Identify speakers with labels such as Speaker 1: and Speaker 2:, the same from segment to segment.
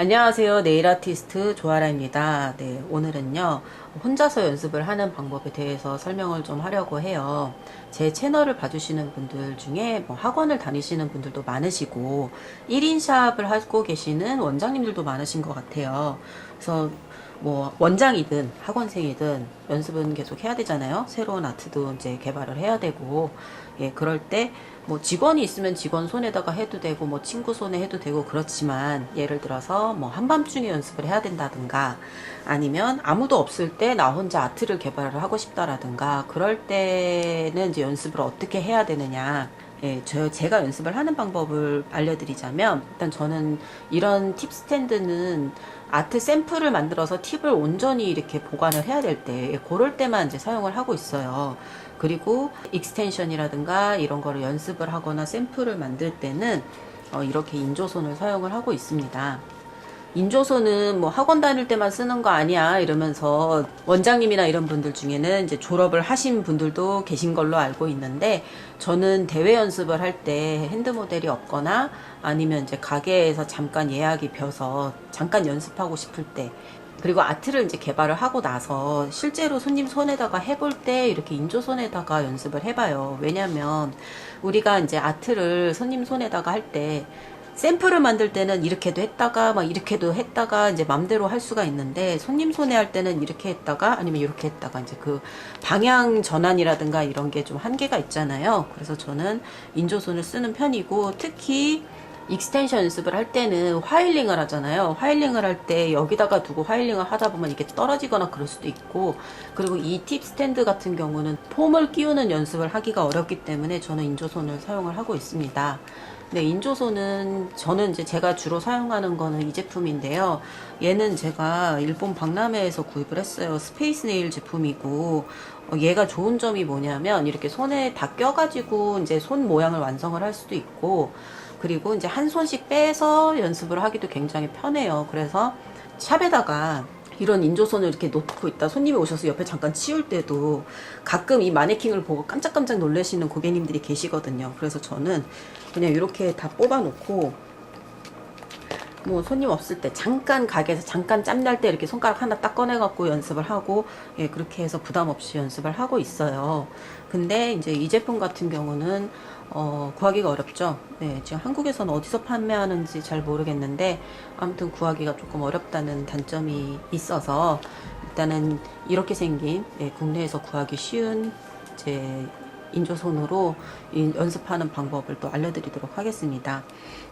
Speaker 1: 안녕하세요. 네일 아티스트 조아라입니다. 네, 오늘은요, 혼자서 연습을 하는 방법에 대해서 설명을 좀 하려고 해요. 제 채널을 봐주시는 분들 중에 뭐 학원을 다니시는 분들도 많으시고, 1인 샵을 하고 계시는 원장님들도 많으신 것 같아요. 그래서 뭐 원장이든 학원생이든 연습은 계속 해야 되잖아요. 새로운 아트도 이제 개발을 해야 되고, 예, 그럴 때 뭐 직원이 있으면 직원 손에다가 해도 되고 뭐 친구 손에 해도 되고 그렇지만, 예를 들어서 뭐 한밤중에 연습을 해야 된다든가 아니면 아무도 없을 때 나 혼자 아트를 개발을 하고 싶다라든가 그럴 때는 이제 연습을 어떻게 해야 되느냐. 예, 제가 연습을 하는 방법을 알려드리자면, 일단 저는 이런 팁 스탠드는 아트 샘플을 만들어서 팁을 온전히 이렇게 보관을 해야 될 때, 그럴 때만 이제 사용을 하고 있어요. 그리고 익스텐션이라든가 이런 거를 연습을 하거나 샘플을 만들 때는 이렇게 인조손을 사용을 하고 있습니다. 인조소는 뭐 학원 다닐 때만 쓰는 거 아니야 이러면서 원장님이나 이런 분들 중에는 이제 졸업을 하신 분들도 계신 걸로 알고 있는데, 저는 대회 연습을 할 때 핸드 모델이 없거나 아니면 이제 가게에서 잠깐 예약이 벼서 잠깐 연습하고 싶을 때, 그리고 아트를 이제 개발을 하고 나서 실제로 손님 손에다가 해볼 때 이렇게 인조손에다가 연습을 해봐요. 왜냐면 우리가 이제 아트를 손님 손에다가 할 때 샘플을 만들 때는 이렇게도 했다가 막 이렇게도 했다가 이제 맘대로 할 수가 있는데, 손님 손에 할 때는 이렇게 했다가 아니면 이렇게 했다가 이제 그 방향 전환이라든가 이런 게 좀 한계가 있잖아요. 그래서 저는 인조손을 쓰는 편이고, 특히 익스텐션 연습을 할 때는 화일링을 하잖아요. 화일링을 할 때 여기다가 두고 화일링을 하다 보면 이게 떨어지거나 그럴 수도 있고, 그리고 이 팁 스탠드 같은 경우는 폼을 끼우는 연습을 하기가 어렵기 때문에 저는 인조손을 사용을 하고 있습니다. 네, 인조손은 저는 이제 제가 주로 사용하는 거는 이 제품인데요. 얘는 제가 일본 박람회에서 구입을 했어요. 스페이스 네일 제품이고, 얘가 좋은 점이 뭐냐면 이렇게 손에 다 껴가지고 이제 손 모양을 완성을 할 수도 있고, 그리고 이제 한 손씩 빼서 연습을 하기도 굉장히 편해요. 그래서 샵에다가 이런 인조손을 이렇게 놓고 있다 손님이 오셔서 옆에 잠깐 치울 때도 가끔 이 마네킹을 보고 깜짝깜짝 놀라시는 고객님들이 계시거든요. 그래서 저는 그냥 이렇게 다 뽑아 놓고, 뭐 손님 없을 때 잠깐 가게에서 잠깐 짬날 때 이렇게 손가락 하나 딱 꺼내 갖고 연습을 하고, 예, 그렇게 해서 부담 없이 연습을 하고 있어요. 근데 이제 이 제품 같은 경우는 구하기가 어렵죠. 네, 지금 한국에서는 어디서 판매하는지 잘 모르겠는데 아무튼 구하기가 조금 어렵다는 단점이 있어서, 일단은 이렇게 생긴, 예, 국내에서 구하기 쉬운 제 인조손으로 연습하는 방법을 또 알려드리도록 하겠습니다.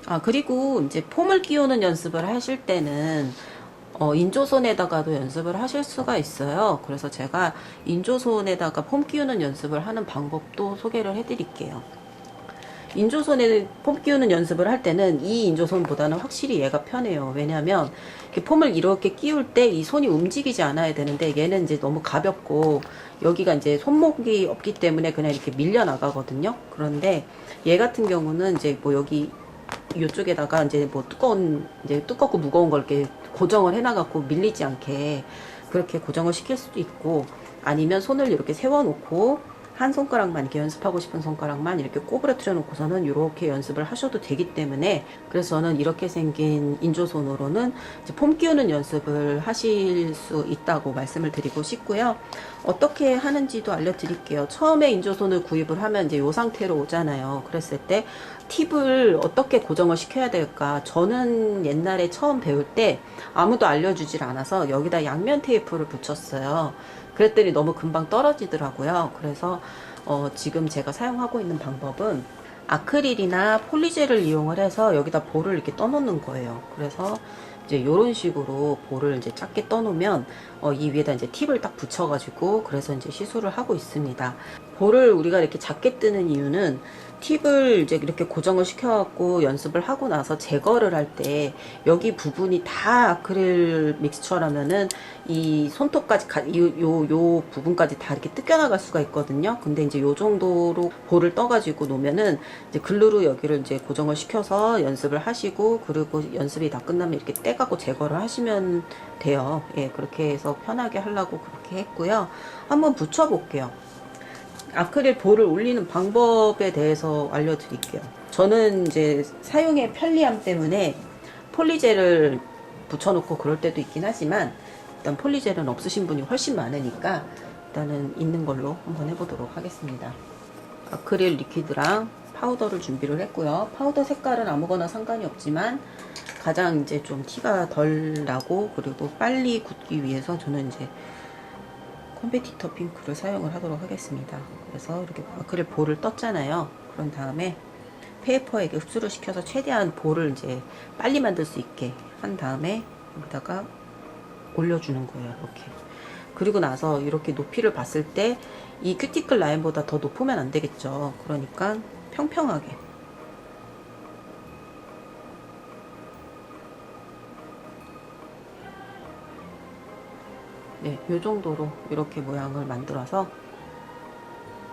Speaker 1: 아, 그리고 이제 폼을 끼우는 연습을 하실 때는 인조손에다가도 연습을 하실 수가 있어요. 그래서 제가 인조손에다가 폼 끼우는 연습을 하는 방법도 소개를 해드릴게요. 인조손에 폼 끼우는 연습을 할 때는 이 인조손보다는 확실히 얘가 편해요. 왜냐면 이렇게 폼을 이렇게 끼울 때 이 손이 움직이지 않아야 되는데, 얘는 이제 너무 가볍고 여기가 이제 손목이 없기 때문에 그냥 이렇게 밀려 나가거든요. 그런데 얘 같은 경우는 이제 뭐 여기 이쪽에다가 이제 뭐 이제 두껍고 무거운 걸 이렇게 고정을 해놔갖고 밀리지 않게 그렇게 고정을 시킬 수도 있고, 아니면 손을 이렇게 세워놓고 한 손가락만, 이렇게 연습하고 싶은 손가락만 이렇게 꼬부러뜨려 놓고서는 이렇게 연습을 하셔도 되기 때문에, 그래서 저는 이렇게 생긴 인조손으로는 이제 폼 끼우는 연습을 하실 수 있다고 말씀을 드리고 싶고요. 어떻게 하는지도 알려드릴게요. 처음에 인조손을 구입을 하면 이제 이 상태로 오잖아요. 그랬을 때 팁을 어떻게 고정을 시켜야 될까? 저는 옛날에 처음 배울 때 아무도 알려주질 않아서 여기다 양면 테이프를 붙였어요. 그랬더니 너무 금방 떨어지더라고요. 그래서 지금 제가 사용하고 있는 방법은 아크릴이나 폴리젤을 이용을 해서 여기다 볼을 이렇게 떠놓는 거예요. 그래서 이제 이런 식으로 볼을 이제 작게 떠놓으면 이 위에다 이제 팁을 딱 붙여가지고, 그래서 이제 시술을 하고 있습니다. 볼을 우리가 이렇게 작게 뜨는 이유는 팁을 이제 이렇게 고정을 시켜갖고 연습을 하고 나서 제거를 할 때 여기 부분이 다 아크릴 믹스처라면은 이 손톱까지 요 부분까지 다 이렇게 뜯겨나갈 수가 있거든요. 근데 이제 요 정도로 볼을 떠가지고 놓으면은 이제 글루로 여기를 이제 고정을 시켜서 연습을 하시고, 그리고 연습이 다 끝나면 이렇게 떼갖고 제거를 하시면 돼요. 예, 그렇게 해서 편하게 하려고 그렇게 했고요. 한번 붙여볼게요. 아크릴 볼을 올리는 방법에 대해서 알려드릴게요. 저는 이제 사용의 편리함 때문에 폴리젤을 붙여놓고 그럴 때도 있긴 하지만 일단 폴리젤은 없으신 분이 훨씬 많으니까 일단은 있는 걸로 한번 해보도록 하겠습니다. 아크릴 리퀴드랑 파우더를 준비를 했고요. 파우더 색깔은 아무거나 상관이 없지만 가장 이제 좀 티가 덜 나고 그리고 빨리 굳기 위해서 저는 이제 컴페티터 핑크를 사용을 하도록 하겠습니다. 그래서 이렇게 아크릴 볼을 떴잖아요. 그런 다음에 페이퍼에게 흡수를 시켜서 최대한 볼을 이제 빨리 만들 수 있게 한 다음에 여기다가 올려주는 거예요. 이렇게. 그리고 나서 이렇게 높이를 봤을 때 이 큐티클 라인보다 더 높으면 안 되겠죠. 그러니까 평평하게. 네, 요 정도로 이렇게 모양을 만들어서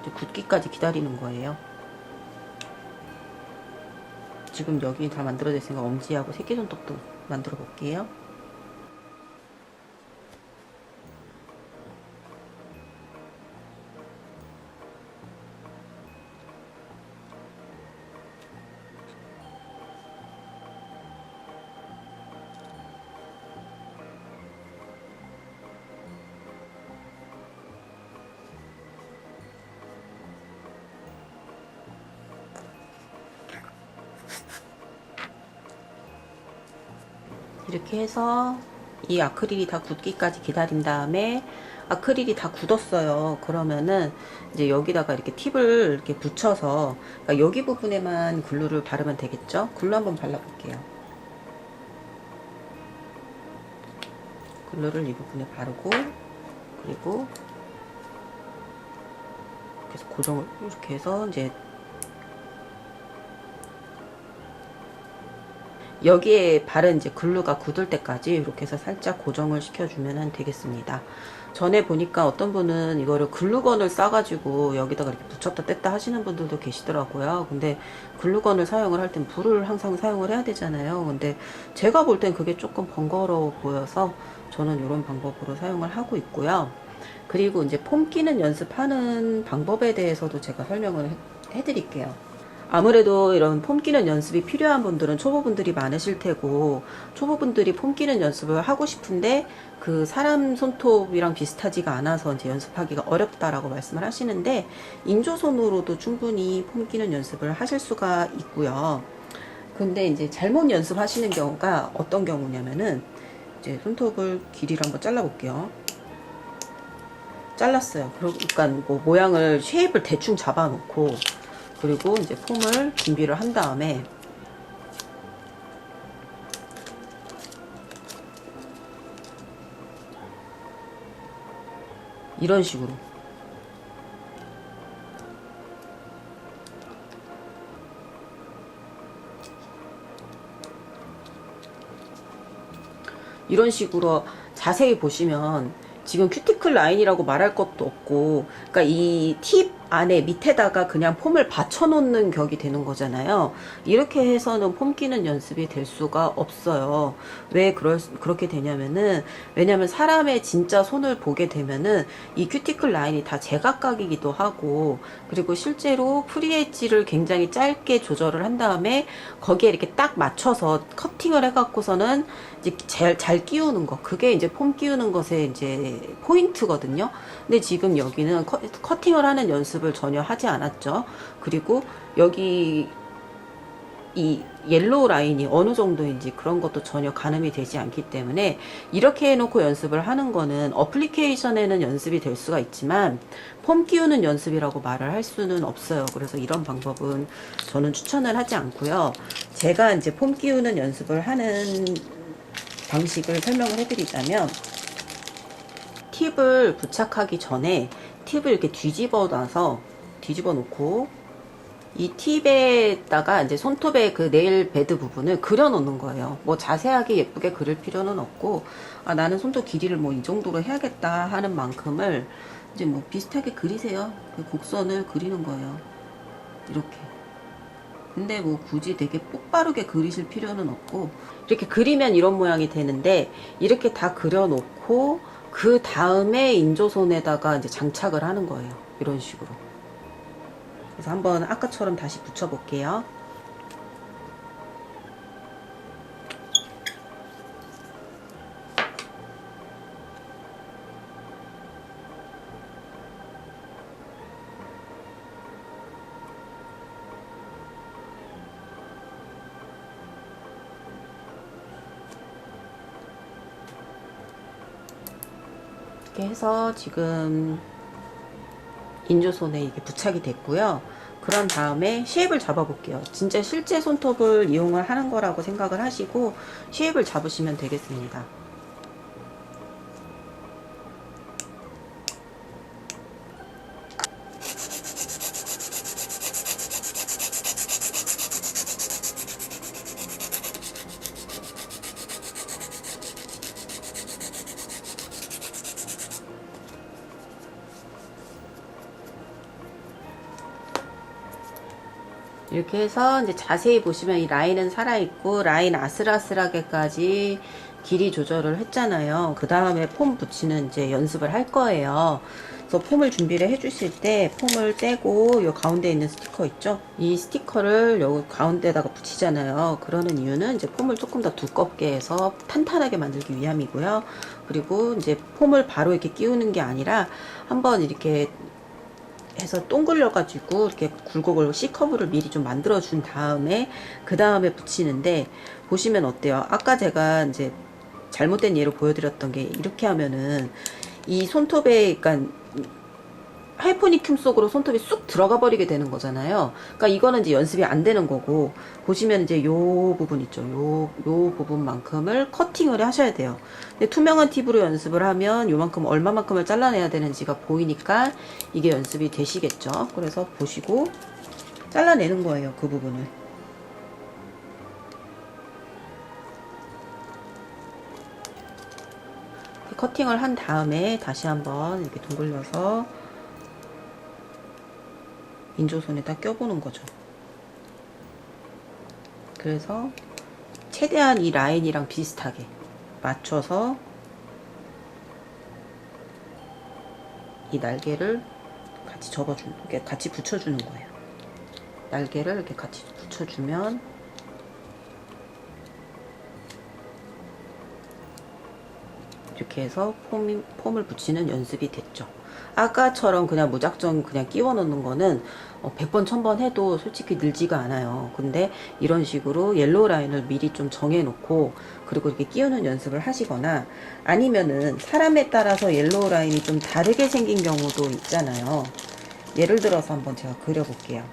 Speaker 1: 이제 굳기까지 기다리는 거예요. 지금 여기 다 만들어져 있으니까 엄지하고 새끼손톱도 만들어 볼게요. 이렇게 해서 이 아크릴이 다 굳기까지 기다린 다음에 아크릴이 다 굳었어요. 그러면은 이제 여기다가 이렇게 팁을 이렇게 붙여서 그러니까 여기 부분에만 글루를 바르면 되겠죠? 글루 한번 발라볼게요. 글루를 이 부분에 바르고 그리고 이렇게 해서 고정을 이렇게 해서 이제 여기에 바른 이제 글루가 굳을 때까지 이렇게 해서 살짝 고정을 시켜주면 되겠습니다. 전에 보니까 어떤 분은 이거를 글루건을 싸가지고 여기다가 이렇게 붙였다 뗐다 하시는 분들도 계시더라고요. 근데 글루건을 사용을 할 땐 불을 항상 사용을 해야 되잖아요. 근데 제가 볼 땐 그게 조금 번거로워 보여서 저는 이런 방법으로 사용을 하고 있고요. 그리고 이제 폼 끼는 연습하는 방법에 대해서도 제가 설명을 해드릴게요. 아무래도 이런 폼 끼는 연습이 필요한 분들은 초보분들이 많으실 테고 초보분들이 폼 끼는 연습을 하고 싶은데 그 사람 손톱이랑 비슷하지가 않아서 이제 연습하기가 어렵다라고 말씀을 하시는데 인조손으로도 충분히 폼 끼는 연습을 하실 수가 있고요. 근데 이제 잘못 연습하시는 경우가 어떤 경우냐면은 이제 손톱을 길이를 한번 잘라 볼게요. 잘랐어요. 그러니까 뭐 모양을 쉐입을 대충 잡아 놓고 그리고 이제 폼을 준비를 한 다음에 이런 식으로 이런 식으로 자세히 보시면 지금 큐티클 라인이라고 말할 것도 없고 그러니까 이 팁 안에 밑에다가 그냥 폼을 받쳐 놓는 격이 되는 거잖아요. 이렇게 해서는 폼 끼는 연습이 될 수가 없어요. 왜 그렇게 되냐면은 왜냐면 사람의 진짜 손을 보게 되면은 이 큐티클 라인이 다 제각각이기도 하고 그리고 실제로 프리엣지를 굉장히 짧게 조절을 한 다음에 거기에 이렇게 딱 맞춰서 커팅을 해 갖고서는 이제 잘 끼우는 거 그게 이제 폼 끼우는 것의 이제 포인트거든요. 근데 지금 여기는 커팅을 하는 연습을 전혀 하지 않았죠. 그리고 여기 이 옐로우 라인이 어느 정도인지 그런 것도 전혀 가늠이 되지 않기 때문에 이렇게 해놓고 연습을 하는 거는 어플리케이션에는 연습이 될 수가 있지만 폼 끼우는 연습이라고 말을 할 수는 없어요. 그래서 이런 방법은 저는 추천을 하지 않고요. 제가 이제 폼 끼우는 연습을 하는 방식을 설명을 해드리자면 팁을 부착하기 전에 팁을 이렇게 뒤집어 놓고 이 팁에다가 이제 손톱의 그 네일 베드 부분을 그려 놓는 거예요. 뭐 자세하게 예쁘게 그릴 필요는 없고 아 나는 손톱 길이를 뭐 이 정도로 해야겠다 하는 만큼을 이제 뭐 비슷하게 그리세요. 그 곡선을 그리는 거예요. 이렇게. 근데 뭐 굳이 되게 똑바르게 그리실 필요는 없고 이렇게 그리면 이런 모양이 되는데 이렇게 다 그려 놓고 그 다음에 인조손에다가 이제 장착을 하는 거예요. 이런 식으로. 그래서 한번 아까처럼 다시 붙여 볼게요. 이렇게 해서 지금 인조손에 이게 부착이 됐고요. 그런 다음에 쉐입을 잡아 볼게요. 진짜 실제 손톱을 이용을 하는 거라고 생각을 하시고 쉐입을 잡으시면 되겠습니다. 이렇게 해서 이제 자세히 보시면 이 라인은 살아있고 라인 아슬아슬하게까지 길이 조절을 했잖아요. 그 다음에 폼 붙이는 이제 연습을 할 거예요. 그래서 폼을 준비를 해 주실 때 폼을 떼고 요 가운데 있는 스티커 있죠? 이 스티커를 여기 가운데다가 붙이잖아요. 그러는 이유는 이제 폼을 조금 더 두껍게 해서 탄탄하게 만들기 위함이고요. 그리고 이제 폼을 바로 이렇게 끼우는 게 아니라 한번 이렇게 해서 동글려 가지고 이렇게 굴곡을 C커브를 미리 좀 만들어 준 다음에 그 다음에 붙이는데 보시면 어때요? 아까 제가 이제 잘못된 예로 보여드렸던 게 이렇게 하면은 이 손톱에 그러니까 하이포니큐 속으로 손톱이 쑥 들어가 버리게 되는 거잖아요. 그러니까 이거는 이제 연습이 안 되는 거고, 보시면 이제 요 부분 있죠. 요 부분만큼을 커팅을 하셔야 돼요. 근데 투명한 팁으로 연습을 하면 요만큼 얼마만큼을 잘라내야 되는지가 보이니까 이게 연습이 되시겠죠. 그래서 보시고 잘라내는 거예요. 그 부분을. 커팅을 한 다음에 다시 한번 이렇게 둥글려서 인조손에다 껴보는 거죠. 그래서 최대한 이 라인이랑 비슷하게 맞춰서 이 날개를 같이 이렇게 같이 붙여주는 거예요. 날개를 이렇게 같이 붙여주면 이렇게 해서 폼을 붙이는 연습이 됐죠. 아까처럼 그냥 무작정 그냥 끼워 넣는 거는 100번 1000번 해도 솔직히 늘지가 않아요. 근데 이런 식으로 옐로우 라인을 미리 좀 정해 놓고 그리고 이렇게 끼우는 연습을 하시거나 아니면은 사람에 따라서 옐로우 라인이 좀 다르게 생긴 경우도 있잖아요. 예를 들어서 한번 제가 그려 볼게요.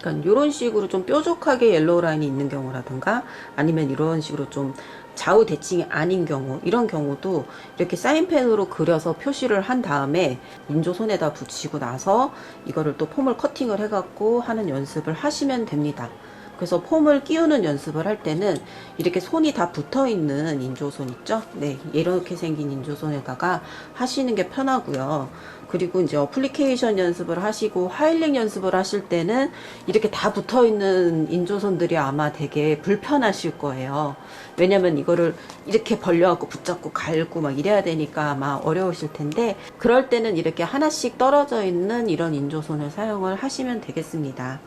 Speaker 1: 그러니까 이런 식으로 좀 뾰족하게 옐로우 라인이 있는 경우라든가 아니면 이런 식으로 좀 좌우 대칭이 아닌 경우, 이런 경우도 이렇게 사인펜으로 그려서 표시를 한 다음에 인조손에다 붙이고 나서 이거를 또 폼을 커팅을 해갖고 하는 연습을 하시면 됩니다. 그래서 폼을 끼우는 연습을 할 때는 이렇게 손이 다 붙어 있는 인조손 있죠? 네, 이렇게 생긴 인조손에다가 하시는 게 편하고요. 그리고 이제 어플리케이션 연습을 하시고 하일링 연습을 하실 때는 이렇게 다 붙어 있는 인조손들이 아마 되게 불편하실 거예요. 왜냐면 이거를 이렇게 벌려갖고 붙잡고 갈고 막 이래야 되니까 아마 어려우실 텐데, 그럴 때는 이렇게 하나씩 떨어져 있는 이런 인조손을 사용을 하시면 되겠습니다.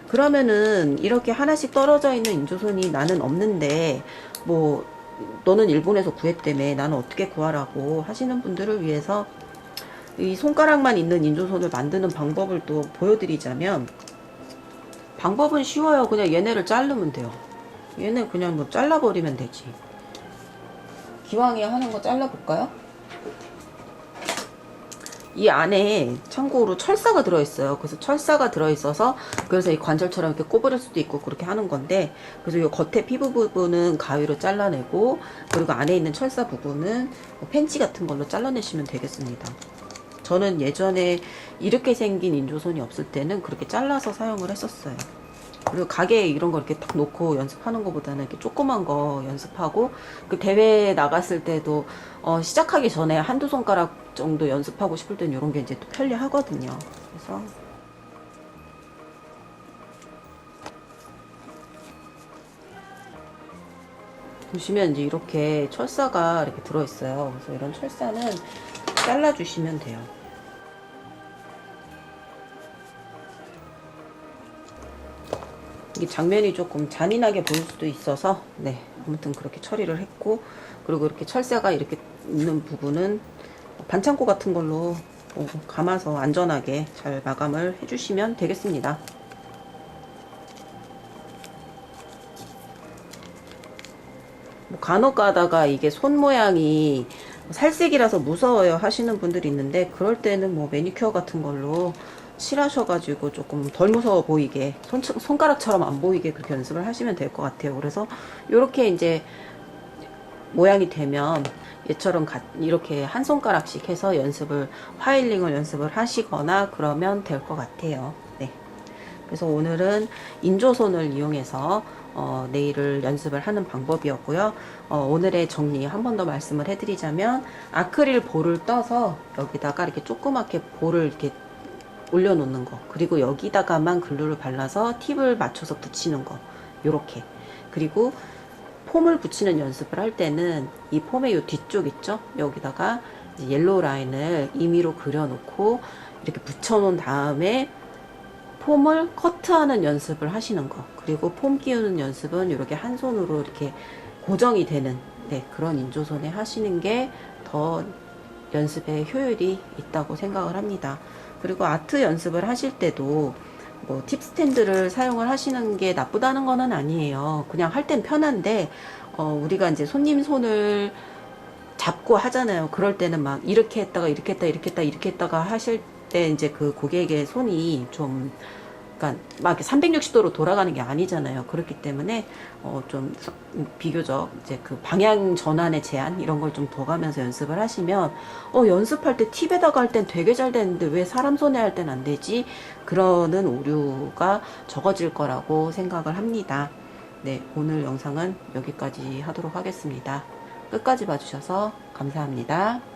Speaker 1: 그러면은 이렇게 하나씩 떨어져 있는 인조손이 나는 없는데 뭐 너는 일본에서 구했다며 나는 어떻게 구하라고 하시는 분들을 위해서 이 손가락만 있는 인조손을 만드는 방법을 또 보여드리자면, 방법은 쉬워요. 그냥 얘네를 자르면 돼요. 얘네 그냥 뭐 잘라버리면 되지. 기왕에 하는 거 잘라볼까요? 이 안에 참고로 철사가 들어있어요. 그래서 철사가 들어있어서 그래서 이 관절처럼 이렇게 꼬부릴 수도 있고 그렇게 하는 건데, 그래서 이 겉에 피부 부분은 가위로 잘라내고 그리고 안에 있는 철사 부분은 뭐 펜치 같은 걸로 잘라내시면 되겠습니다. 저는 예전에 이렇게 생긴 인조손이 없을 때는 그렇게 잘라서 사용을 했었어요. 그리고 가게에 이런 거 이렇게 딱 놓고 연습하는 것보다는 이렇게 조그만 거 연습하고, 그 대회 나갔을 때도 시작하기 전에 한두 손가락 정도 연습하고 싶을 땐 이런 게 이제 또 편리하거든요. 그래서 보시면 이제 이렇게 철사가 이렇게 들어있어요. 그래서 이런 철사는 잘라주시면 돼요. 이게 장면이 조금 잔인하게 보일 수도 있어서 네, 아무튼 그렇게 처리를 했고, 그리고 이렇게 철사가 이렇게 있는 부분은 반창고 같은 걸로 감아서 안전하게 잘 마감을 해주시면 되겠습니다. 간혹 가다가 이게 손 모양이 살색이라서 무서워요 하시는 분들이 있는데, 그럴 때는 뭐 매니큐어 같은 걸로 칠하셔가지고 조금 덜 무서워 보이게, 손가락처럼 안 보이게 그렇게 연습을 하시면 될 것 같아요. 그래서 이렇게 이제 모양이 되면 얘처럼 이렇게 한 손가락씩 해서 파일링을 연습을 하시거나 그러면 될 것 같아요. 네. 그래서 오늘은 인조손을 이용해서 네일을 연습을 하는 방법이었고요. 오늘의 정리 한 번 더 말씀을 해드리자면, 아크릴 볼을 떠서 여기다가 이렇게 조그맣게 볼을 이렇게 올려놓는 거, 그리고 여기다가만 글루를 발라서 팁을 맞춰서 붙이는 거, 요렇게. 그리고 폼을 붙이는 연습을 할 때는 이 폼의 요 뒤쪽 있죠? 여기다가 이제 옐로우 라인을 임의로 그려놓고 이렇게 붙여놓은 다음에 폼을 커트하는 연습을 하시는 거, 그리고 폼 끼우는 연습은 이렇게 한 손으로 이렇게 고정이 되는, 그런 인조손에 하시는 게 더 연습에 효율이 있다고 생각을 합니다. 그리고 아트 연습을 하실 때도 뭐 팁 스탠드를 사용을 하시는 게 나쁘다는 거는 아니에요. 그냥 할 땐 편한데, 우리가 이제 손님 손을 잡고 하잖아요. 그럴 때는 막 이렇게 했다가 이렇게 했다 이렇게 했다 이렇게 했다가 하실 때 이제 그 고객의 손이 좀, 그러니까 막 360도로 돌아가는 게 아니잖아요. 그렇기 때문에 좀 비교적 이제 그 방향 전환의 제한 이런 걸 좀 둬가면서 연습을 하시면, 연습할 때 팁에다가 할 땐 되게 잘 되는데 왜 사람 손에 할 땐 안 되지? 그러는 오류가 적어질 거라고 생각을 합니다. 네, 오늘 영상은 여기까지 하도록 하겠습니다. 끝까지 봐주셔서 감사합니다.